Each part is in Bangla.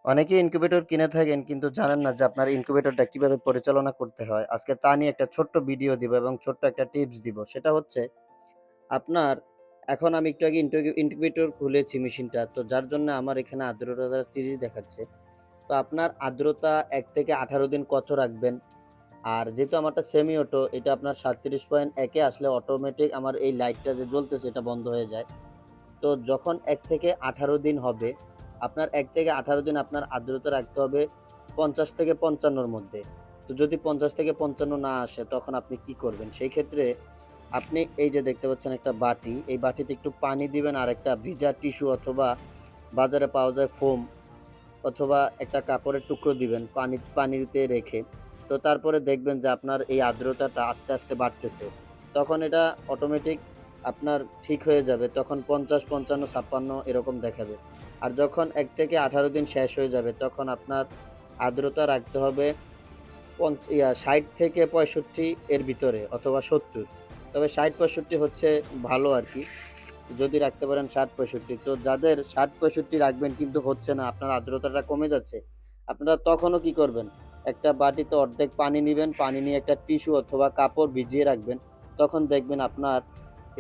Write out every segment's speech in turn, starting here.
অনেকেই ইনকিউবেটর কিনে থাকেন কিন্তু জানেন না যে আপনার ইনকিউবেটরটা কিভাবে পরিচালনা করতে হয়। আজকে তা নিয়ে একটা ছোট্ট ভিডিও দিব এবং ছোট্ট একটা টিপস দিব। সেটা হচ্ছে আপনার এখন আমি একটু আগে ইনকিউবেটর খুলেছি মেশিনটা। তো যার জন্য আমার এখানে আর্দ্রতা ৩০ দেখাচ্ছে। তো আপনার আর্দ্রতা ১ থেকে ১৮ দিন কত রাখবেন? আর যেহেতু আমারটা সেমি অটো এটা আপনার ৩৭.১ এ আসলে অটোমেটিক আমার এই লাইটটা যে জ্বলতেছে এটা বন্ধ হয়ে যায়। তো যখন ১ থেকে ১৮ দিন হবে, আপনার ১ থেকে ১৮ দিন আপনার আর্দ্রতা রাখতে হবে ৫০ থেকে ৫৫ র মধ্যে। তো যদি ৫০ থেকে ৫৫ না আসে তখন আপনি কি করবেন? সেই ক্ষেত্রে আপনি এই যে দেখতে পাচ্ছেন একটা বাটি, এই বাটিতে একটু পানি দিবেন আর একটা ভিজা টিস্যু অথবা বাজারে পাওয়া যায় ফোম অথবা একটা কাপড়ের টুকরো দিবেন পানিতে রেখে। তো তারপরে দেখবেন যে আপনার এই আর্দ্রতাটা আস্তে, আস্তে বাড়তেছে। তখন এটা অটোমেটিক আপনার ঠিক হয়ে যাবে। তখন ৫০, ৫৫, ৫৬ এরকম দেখাবে। আর যখন ১ থেকে ১৮ দিন শেষ হয়ে যাবে তখন আপনার আর্দ্রতা রাখতে হবে ৬০ থেকে ৬৫ এর ভিতরে অথবা ৭০। তবে ৬০-৬৫ হচ্ছে ভালো আরকি। যদি রাখতে পারেন ৬০-৬৫ তো যাদের ৬০-৬৫ রাখবেন কিন্তু হচ্ছে না, আপনার আর্দ্রতাটা কমে যাচ্ছে। আপনারা তখনও কি করবেন? একটা বাটিতে অর্ধেক পানি নিবেন, পানি নিয়ে একটা টিস্যু অথবা কাপড় ভিজিয়ে রাখবেন। তখন দেখবেন আপনার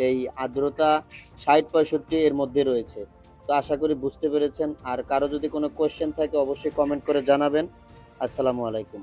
এই আর্দ্রতা ৬০-৬৫ এর মধ্যে রয়েছে। তো আশা করি বুঝতে পেরেছেন। আর কারো যদি কোনো কোয়েশ্চেন থাকে অবশ্যই কমেন্ট করে জানাবেন। আসসালামু আলাইকুম।